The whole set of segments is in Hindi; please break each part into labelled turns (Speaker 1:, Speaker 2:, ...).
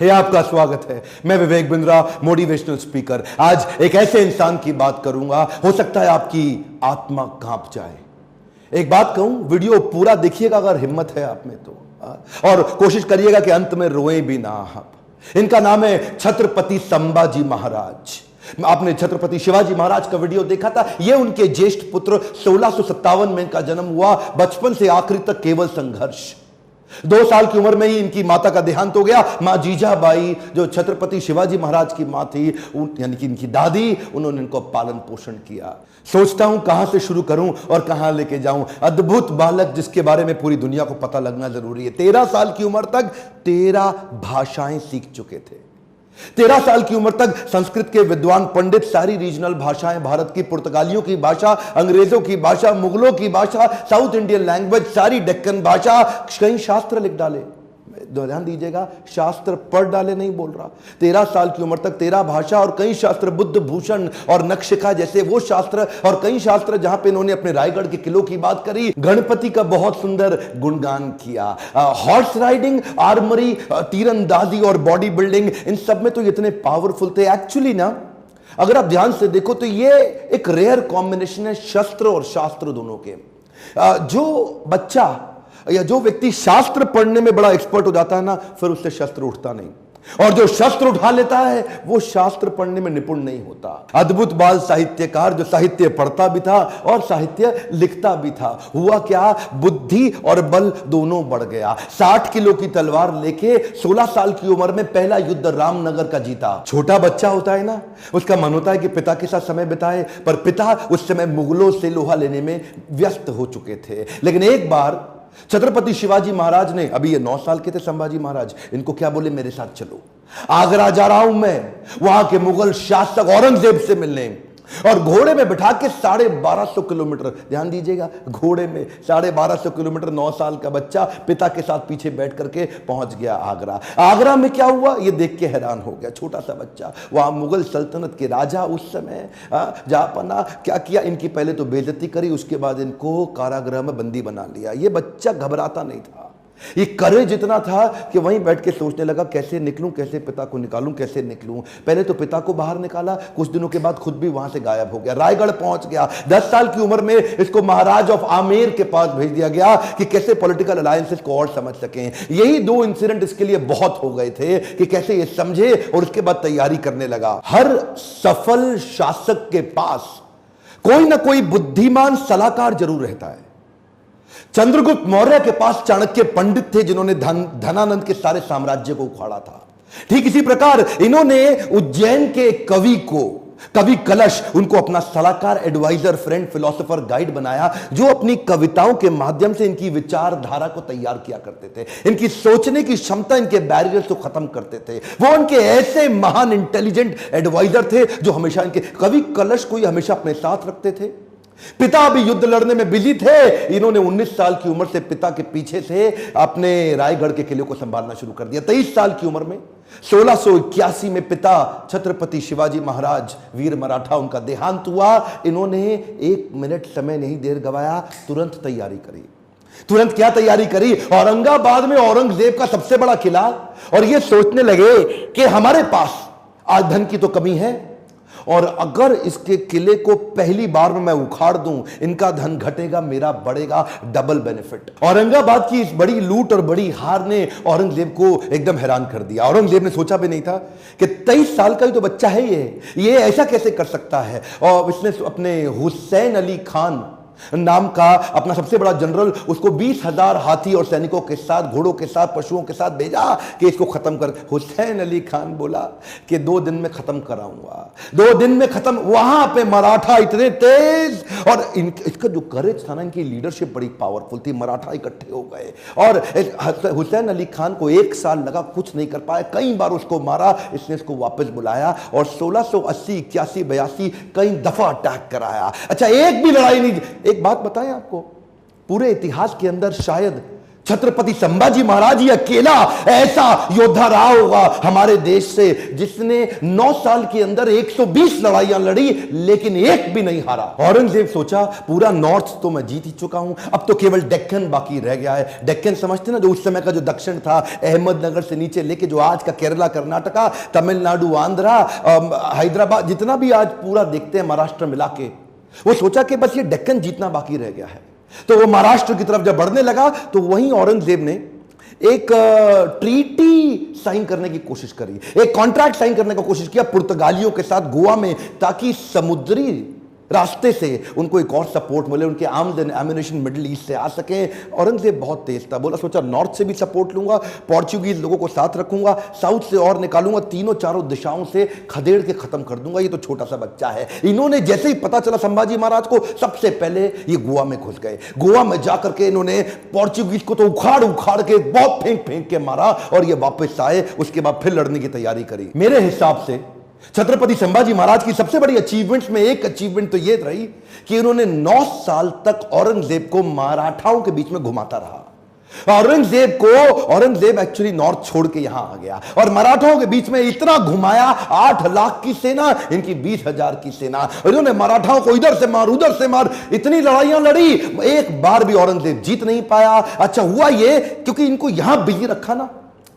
Speaker 1: हे आपका स्वागत है। मैं विवेक बिंद्रा, मोटिवेशनल स्पीकर। आज एक ऐसे इंसान की बात करूंगा, हो सकता है आपकी आत्मा कांप जाए। एक बात कहूं, वीडियो पूरा देखिएगा अगर हिम्मत है आप में तो, और कोशिश करिएगा कि अंत में रोए भी ना आप। इनका नाम है छत्रपति संभाजी महाराज। आपने छत्रपति शिवाजी महाराज का वीडियो देखा था। यह उनके ज्येष्ठ पुत्र 1657 में इनका जन्म हुआ। बचपन से आखिरी तक केवल संघर्ष। 2 साल की उम्र में ही इनकी माता का देहांत हो गया। मां जीजाबाई, जो छत्रपति शिवाजी महाराज की मां थी, यानी कि इनकी दादी, उन्होंने इनको पालन पोषण किया। सोचता हूं कहां से शुरू करूं और कहां लेके जाऊं। अद्भुत बालक जिसके बारे में पूरी दुनिया को पता लगना जरूरी है। 13 साल की उम्र तक 13 भाषाएं सीख चुके थे। 13 साल की उम्र तक संस्कृत के विद्वान पंडित सारी रीजनल भाषाएं, भारत की पुर्तगालियों की भाषा, अंग्रेजों की भाषा, मुगलों की भाषा, साउथ इंडियन लैंग्वेज, सारी डेक्कन भाषा, कई शास्त्र लिख डाले। ध्यान दीजिएगा, शास्त्र पढ़ डाले नहीं बोल रहा। 13 साल की उम्र तक 13 भाषा और कई शास्त्र, बुद्ध भूषण और नक्शिका जैसे वो शास्त्र, और कई शास्त्र जहां पे इन्होंने अपने रायगढ़ के किलों की बात करी, गणपति का बहुत सुंदर गुणगान किया। हॉर्स राइडिंग, आर्मरी, तीरंदाजी और बॉडी बिल्डिंग, इन सब में तो इतने पावरफुल थे। एक्चुअली ना, अगर आप ध्यान से देखो तो ये एक रेयर कॉम्बिनेशन है शस्त्र और शास्त्र दोनों के। जो बच्चा या जो व्यक्ति शास्त्र पढ़ने में बड़ा एक्सपर्ट हो जाता है ना, फिर उससे शस्त्र उठता नहीं, और जो शस्त्र उठा लेता है वो शास्त्र पढ़ने में निपुण नहीं होता। अद्भुत बाल साहित्यकार, जो साहित्य पढ़ता भी था और साहित्य लिखता भी था। हुआ क्या, बुद्धि और बल दोनों बढ़ गया। 60 किलो की तलवार लेके 16 साल की उम्र में पहला युद्ध रामनगर का जीता। छोटा बच्चा होता है ना, उसका मन होता है कि पिता के साथ समय बिताए, पर पिता उस समय मुगलों से लोहा लेने में व्यस्त हो चुके थे। लेकिन एक बार छत्रपति शिवाजी महाराज ने, अभी ये 9 साल के थे संभाजी महाराज, इनको क्या बोले, मेरे साथ चलो, आगरा जा रहा हूं मैं, वहां के मुगल शासक औरंगजेब से मिलने। और घोड़े में बिठा के 1250 किलोमीटर, ध्यान दीजिएगा, घोड़े में 1250 किलोमीटर 9 साल का बच्चा पिता के साथ पीछे बैठ करके पहुंच गया आगरा। आगरा में क्या हुआ ये देख के हैरान हो गया। छोटा सा बच्चा, वहां मुगल सल्तनत के राजा उस समय जापना, क्या किया, इनकी पहले तो बेइज्जती करी, उसके बाद इनको कारागृह में बंदी बना लिया। ये बच्चा घबराता नहीं था, ये करेज इतना था कि वहीं बैठ के सोचने लगा, कैसे निकलूं, कैसे पिता को निकालूं, कैसे निकलूं। पहले तो पिता को बाहर निकाला, कुछ दिनों के बाद खुद भी वहां से गायब हो गया, रायगढ़ पहुंच गया। 10 साल की उम्र में इसको महाराज ऑफ आमेर के पास भेज दिया गया कि कैसे पॉलिटिकल अलायंसेस को और समझ सकें। यही 2 इंसिडेंट इसके लिए बहुत हो गए थे कि कैसे ये समझे, और उसके बाद तैयारी करने लगा। हर सफल शासक के पास कोई ना कोई बुद्धिमान सलाहकार जरूर रहता है। चंद्रगुप्त मौर्य के पास चाणक्य पंडित थे, जिन्होंने धनानंद के सारे साम्राज्य को उखाड़ा था। ठीक इसी प्रकार इन्होंने उज्जैन के कवि कलश, उनको अपना सलाहकार, एडवाइजर, फ्रेंड, फिलोसोफर, गाइड बनाया, जो अपनी कविताओं के माध्यम से इनकी विचारधारा को तैयार किया करते थे। इनकी सोचने की क्षमता, इनके बैरियर्स को खत्म करते थे। वो उनके ऐसे महान इंटेलिजेंट एडवाइजर थे जो हमेशा इनके, कवि कलश को हमेशा अपने साथ रखते थे। पिता भी युद्ध लड़ने में बिजी थे, इन्होंने 19 साल की उम्र से पिता के पीछे से अपने रायगढ़ के किले को संभालना शुरू कर दिया। 23 साल की उम्र में 1681 में पिता छत्रपति शिवाजी महाराज, वीर मराठा, उनका देहांत हुआ। इन्होंने 1 मिनट समय नहीं देर गवाया, तुरंत तैयारी करी। तुरंत क्या तैयारी करी, औरंगाबाद में औरंगजेब का सबसे बड़ा किला, और ये सोचने लगे कि हमारे पास आज धन की तो कमी है, और अगर इसके किले को पहली बार में मैं उखाड़ दूं, इनका धन घटेगा, मेरा बढ़ेगा, डबल बेनिफिट। औरंगाबाद की इस बड़ी लूट और बड़ी हार ने औरंगजेब को एकदम हैरान कर दिया। औरंगजेब ने सोचा भी नहीं था कि 23 साल का ही तो बच्चा है ये ऐसा कैसे कर सकता है। और इसने अपने हुसैन अली खान नाम का अपना सबसे बड़ा जनरल, उसको 20,000 हाथी और सैनिकों के साथ, घोड़ों के साथ, पशुओं के साथ भेजा कि इसको खत्म कर। हुसैन अली खान बोला कि 2 दिन में खत्म कराऊंगा, 2 दिन में खत्म। वहां पे मराठा इतने तेज, और इसका जो करेज था ना, इनकी लीडरशिप बड़ी पावरफुल थी। मराठा इकट्ठे हो गए, और हुसैन अली खान को 1 साल लगा, कुछ नहीं कर पाया, कई बार उसको मारा। इसने इसको वापस बुलाया और 1680, 81, 82 कई दफा अटैक कराया। अच्छा, एक भी लड़ाई नहीं। एक बात बताएं आपको, पूरे इतिहास के अंदर शायद छत्रपति संभाजी महाराज ही अकेला ऐसा योद्धा रहा होगा हमारे देश से जिसने 9 साल के अंदर 120 लड़ाइयां लड़ी लेकिन एक भी नहीं हारा। औरंगजेब सोचा पूरा नॉर्थ तो मैं जीत ही चुका हूं, अब तो केवल डेक्कन बाकी रह गया है। डेक्कन समझते ना, जो उस समय का जो दक्षिण था, अहमदनगर से नीचे लेके जो आज का केरला, कर्नाटका, तमिलनाडु, आंध्रा, हैदराबाद, जितना भी आज पूरा देखते हैं महाराष्ट्र मिला के, वो सोचा कि बस ये डेक्कन जीतना बाकी रह गया है। तो वो महाराष्ट्र की तरफ जब बढ़ने लगा तो वहीं औरंगजेब ने एक ट्रीटी साइन करने की कोशिश करी, एक कॉन्ट्रैक्ट साइन करने की कोशिश किया पुर्तगालियों के साथ गोवा में, ताकि समुद्री रास्ते से उनको एक और सपोर्ट मिले, उनके arms and ammunition middle east से आ सके। औरंगजेब बहुत तेज था, बोला सोचा नॉर्थ से भी सपोर्ट लूंगा, पोर्चुगीज लोगों को साथ रखूंगा, साउथ से और निकालूंगा, तीनों चारों दिशाओं से खदेड़ के खत्म कर दूंगा, ये तो छोटा सा बच्चा है। इन्होंने जैसे ही पता चला संभाजी महाराज को, सबसे पहले ये गोवा में घुस गए। गोवा में जाकर के इन्होंने पोर्चुगीज को तो उखाड़ उखाड़ के बहुत फेंक फेंक के मारा और ये वापस आए। उसके बाद फिर लड़ने की तैयारी करी। मेरे हिसाब से छत्रपति संभाजी महाराज की सबसे बड़ी अचीवमेंट्स में एक अचीवमेंट तो यह रही कि उन्होंने 9 साल तक औरंगजेब को मराठाओं के बीच में घुमाता रहा। औरंगजेब एक्चुअली नॉर्थ छोड़ के यहां आ गया और मराठाओं के बीच में इतना घुमाया, 8 लाख की सेना, इनकी 20,000 की सेना। इन्होंने मराठाओं को इधर से मार उधर से मार, इतनी लड़ाइयां लड़ी, एक बार भी औरंगजेब जीत नहीं पाया। अच्छा हुआ ये क्योंकि इनको यहां बिजी रखा ना,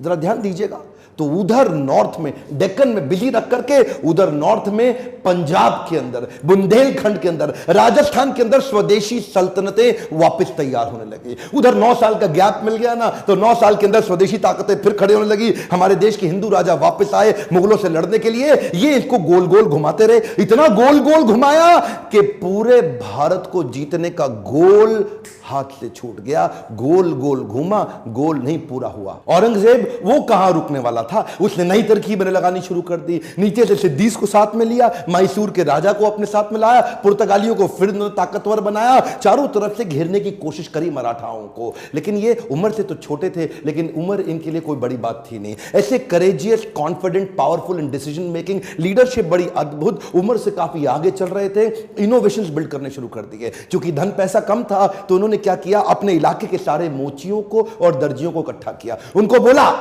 Speaker 1: जरा ध्यान दीजिएगा, तो उधर नॉर्थ में डेक्कन में बिजी रख करके उधर नॉर्थ में पंजाब के अंदर, बुंदेलखंड के अंदर, राजस्थान के अंदर स्वदेशी सल्तनतें वापस तैयार होने लगी। उधर 9 साल का गैप मिल गया ना, तो 9 साल के अंदर स्वदेशी ताकतें फिर खड़े होने लगी। हमारे देश के हिंदू राजा वापस आए मुगलों से लड़ने के लिए। ये इसको गोल गोल घुमाते रहे, इतना गोल गोल घुमाया कि पूरे भारत को जीतने का गोल हाथ से छूट गया। गोल गोल घूमा, गोल नहीं पूरा हुआ। औरंगजेब वो कहां रुकने वाला था, उसने नई तरकीबें लगानी शुरू कर दी। नीचे से सिद्दीस को साथ में लिया, मैसूर के राजा को अपने साथ में लाया, पुर्तगालियों को फिर ताकतवर बनाया, चारों तरफ से घेरने की कोशिश करी मराठाओं को। लेकिन ये उम्र से तो छोटे थे, लेकिन उम्र इनके लिए कोई बड़ी बात थी नहीं। ऐसे courageous, confident, powerful in decision making, leadership बड़ी अद्भुत, उम्र से काफी आगे चल रहे थे, इनोवेशंस बिल्ड करने शुरू कर दिए। क्योंकि धन पैसा कम था तो उन्होंने क्या किया, अपने इलाके के सारे मोचियों को और दर्जियों को इकट्ठा किया। उनको बोला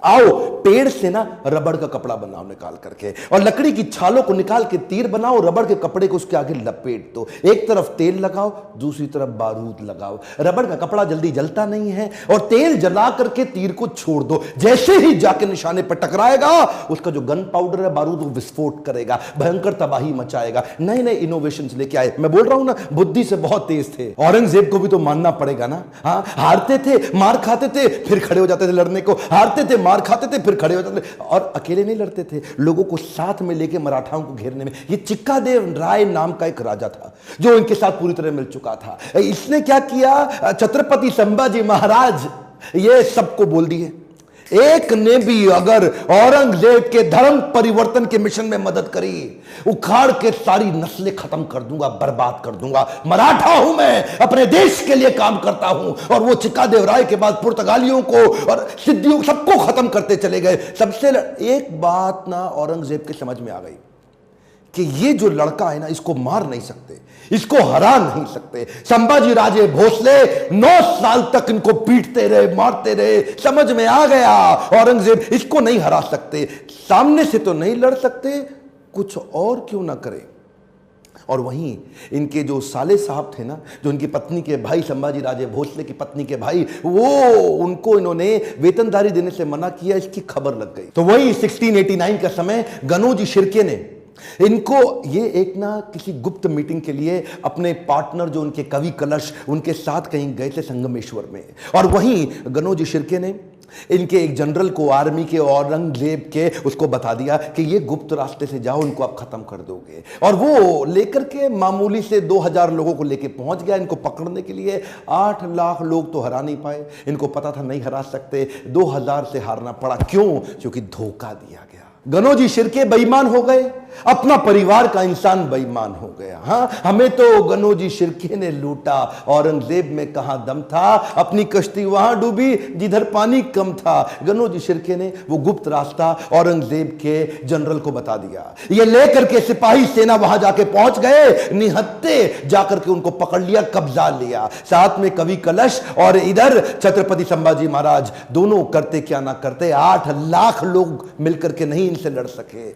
Speaker 1: आओ पेड़ से ना रबड़ का कपड़ा बनाओ निकाल करके, और लकड़ी की छालों को निकाल के तीर बनाओ, रबड़ के कपड़े को उसके आगे लपेट दो, एक तरफ तेल लगाओ दूसरी तरफ बारूद लगाओ। रबड़ का कपड़ा जल्दी जलता नहीं है, और तेल जला करके तीर को छोड़ दो, जैसे ही जाके निशाने पर टकराएगा उसका जो गन पाउडर है, बारूद, वो विस्फोट करेगा, भयंकर तबाही मचाएगा। नए नए इनोवेशंस लेके आए। मैं बोल रहा हूं ना, बुद्धि से बहुत तेज थे। औरंगजेब को भी तो मानना पड़ेगा ना। हाँ, हारते थे, मार खाते थे, फिर खड़े हो जाते थे लड़ने को, हारते थे, मार खाते थे, फिर खड़े हो जाते थे, और अकेले नहीं लड़ते थे, लोगों को साथ में लेके मराठाओं को घेरने में। ये चिक्कादेव राय नाम का एक राजा था जो इनके साथ पूरी तरह मिल चुका था। इसने क्या किया, छत्रपति संभाजी महाराज ये सबको बोल दिए, एक ने भी अगर औरंगजेब के धर्म परिवर्तन के मिशन में मदद करी, उखाड़ के सारी नस्लें खत्म कर दूंगा, बर्बाद कर दूंगा। मराठा हूं मैं, अपने देश के लिए काम करता हूं। और वो चिक्कादेव राय के बाद पुर्तगालियों को और सिद्धियों सबको खत्म करते चले गए। सबसे एक बात ना औरंगजेब के समझ में आ गई कि ये जो लड़का है ना, इसको मार नहीं सकते, इसको हरा नहीं सकते। संभाजी राजे भोसले 9 साल तक इनको पीटते रहे, मारते रहे। समझ में आ गया औरंगजेब इसको नहीं हरा सकते, सामने से तो नहीं लड़ सकते, कुछ और क्यों ना करे। और वहीं इनके जो साले साहब थे ना, जो इनकी पत्नी के भाई, संभाजी राजे भोसले की पत्नी के भाई, वो उनको इन्होंने वेतनदारी देने से मना किया, इसकी खबर लग गई। तो वही 1689 का समय गनोजी शिर्के ने इनको ये एक ना किसी गुप्त मीटिंग के लिए अपने पार्टनर जो उनके कवि कलश, उनके साथ कहीं गए थे संगमेश्वर में। और वहीं गनोजी शिर्के ने इनके एक जनरल को, आर्मी के, औरंगजेब के, उसको बता दिया कि ये गुप्त रास्ते से जाओ, इनको आप खत्म कर दोगे। और वो लेकर के मामूली से 2000 लोगों को लेके पहुंच गया इनको पकड़ने के लिए। 8 लाख लोग तो हरा नहीं पाए, इनको पता था नहीं हरा सकते, 2000 से हारना पड़ा। क्यों? क्योंकि धोखा दिया गया। गनोजी शिर्के बेईमान हो गए, अपना परिवार का इंसान बेईमान हो गया। हाँ, हमें तो गनोजी शिर्के ने लूटा, औरंगजेब में कहां दम था, अपनी कश्ती वहां डूबी जिधर पानी कम था। गनोजी शिर्के ने वो गुप्त रास्ता औरंगजेब के जनरल को बता दिया। ये लेकर के सिपाही सेना वहां जाके पहुंच गए, निहत्ते जाकर के उनको पकड़ लिया, कब्जा लिया, साथ में कवि कलश और इधर छत्रपति संभाजी महाराज। दोनों करते क्या ना करते, 8 लाख लोग मिलकर के नहीं इनसे लड़ सके।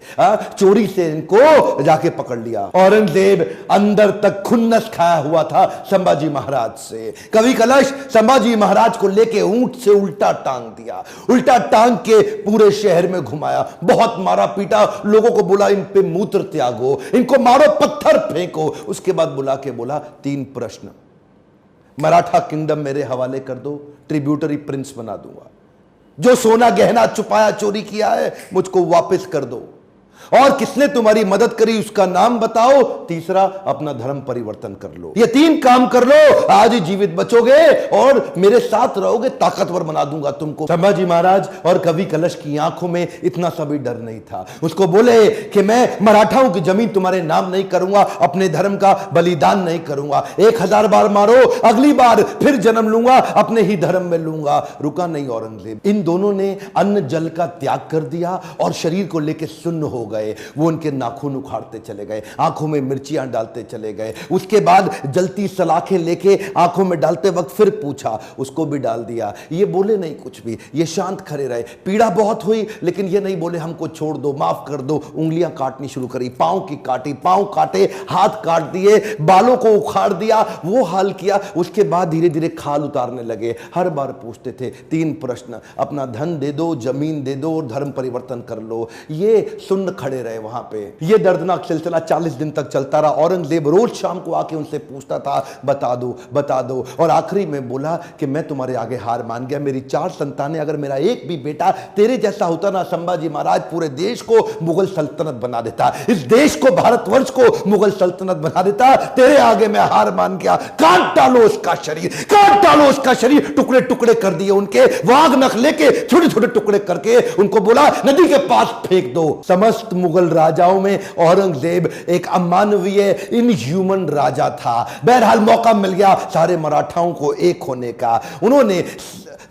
Speaker 1: चोरी से इनको जाके पकड़ लिया। औरंगजेब अंदर तक खुन्नस खाया हुआ था संभाजी महाराज से। कवि कलश संभाजी महाराज को लेके ऊंट से उल्टा टांग दिया, उल्टा टांग के पूरे शहर में घुमाया, बहुत मारा पीटा, लोगों को बोला इन पे मूत्र त्यागो, इनको मारो, पत्थर फेंको। उसके बाद बुला के बोला 3 प्रश्न, मराठा किंगडम मेरे हवाले कर दो, ट्रिब्यूटरी प्रिंस बना दूंगा, जो सोना गहना छुपाया चोरी किया है मुझको वापस कर दो, और किसने तुम्हारी मदद करी उसका नाम बताओ, तीसरा अपना धर्म परिवर्तन कर लो। ये 3 काम कर लो, आज ही जीवित बचोगे और मेरे साथ रहोगे, ताकतवर बना दूंगा तुमको। संभाजी महाराज और कवि कलश की आंखों में इतना सा भी डर नहीं था। उसको बोले कि मैं मराठाओं की जमीन तुम्हारे नाम नहीं करूंगा, अपने धर्म का बलिदान नहीं करूंगा, 1000 बार मारो, अगली बार फिर जन्म लूंगा, अपने ही धर्म में लूंगा। रुका नहीं औरंगजेब। इन दोनों ने अन्न जल का त्याग कर दिया और शरीर को लेकर सुन्न हो गए। वो उनके नाखून उखाड़ते चले गए, आंखों में मिर्चियां डालते चले गए। उसके बाद जलती सलाखें लेके आंखों में डालते वक्त फिर पूछा, उसको भी डाल दिया। ये बोले नहीं कुछ भी, ये शांत खड़े रहे। पीड़ा बहुत हुई लेकिन ये नहीं बोले हमको छोड़ दो, माफ कर दो। उंगलियां काटनी शुरू करी, पांव की काटी, पांव काटे, हाथ काट दिए, बालों को उखाड़ दिया, वो हाल किया। उसके बाद धीरे धीरे खाल उतारने लगे। हर बार पूछते थे 3 प्रश्न, अपना धन दे दो, जमीन दे दो और धर्म परिवर्तन कर लो। ये सुन्न खड़े रहे वहां पे। ये दर्दनाक सिलसिला 40 दिन तक चलता रहा। औरंगजेब रोज शाम को आके उनसे पूछता था, बता दो बता दो, और आखिरी में बोला कि मैं तुम्हारे आगे हार मान गया, मेरी 4 संतानें, अगर मेरा एक भी बेटा तेरे जैसा होता ना संभाजी महाराज, पूरे देश को मुगल सल्तनत बना देता, इस देश को, भारतवर्ष को मुगल सल्तनत बना देता। तेरे आगे मैं हार मान गया। काट डालो उसका शरीर, काट डालो उसका शरीर। टुकड़े टुकड़े कर दिए उनके, वाघ नख लेके छोटे छोटे टुकड़े करके उनको बोला नदी के पास फेंक दो। समस्त मुगल राजाओं में औरंगजेब एक अमानवीय, इनह्यूमन राजा था। बहरहाल मौका मिल गया सारे मराठाओं को एक होने का। उन्होंने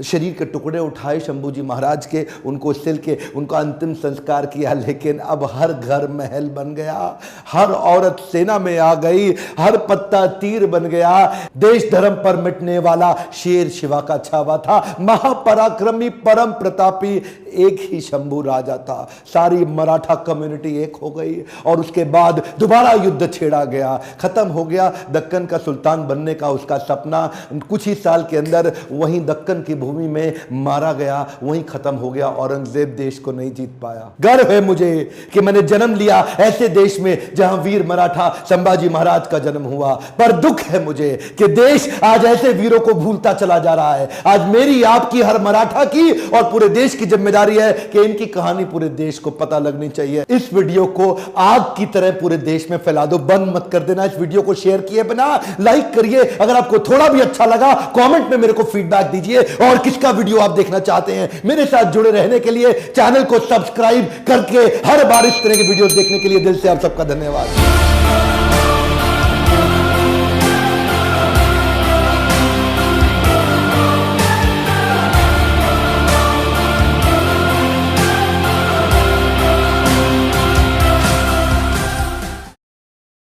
Speaker 1: शरीर के टुकड़े उठाए शंभूजी महाराज के, उनको सिल के उनका अंतिम संस्कार किया। लेकिन अब हर घर महल बन गया, हर औरत सेना में आ गई, हर पत्ता तीर बन गया। देश धर्म पर मिटने वाला शेर शिवा का छावा था, महापराक्रमी परम प्रतापी एक ही शंभू राजा था। सारी मराठा कम्युनिटी एक हो गई और उसके बाद दोबारा युद्ध छेड़ा गया। खत्म हो गया दक्कन का सुल्तान बनने का उसका सपना। कुछ ही साल के अंदर वहीं दक्कन की भूमि में मारा गया, वहीं खत्म हो गया। औरंगजेब देश को नहीं जीत पाया। गर्व है मुझे कि मैंने जन्म लिया ऐसे देश में जहां वीर मराठा संभाजी महाराज का जन्म हुआ, पर दुख है मुझे कि देश आज ऐसे वीरों को भूलता चला जा रहा है। आज मेरी, आपकी, हर मराठा की और पूरे देश की जिम्मेदारी है कि इनकी कहानी पूरे देश को पता लगनी चाहिए। इस वीडियो को आग की तरह पूरे देश में फैला दो, बंद मत कर देना। इस वीडियो को शेयर किए बिना लाइक करिए। अगर आपको थोड़ा भी अच्छा लगा कमेंट में मेरे को फीडबैक दीजिए, और किसका वीडियो आप देखना चाहते हैं। मेरे साथ जुड़े रहने के लिए चैनल को सब्सक्राइब करके हर बार इस तरह के वीडियो देखने के लिए दिल से आप सबका धन्यवाद।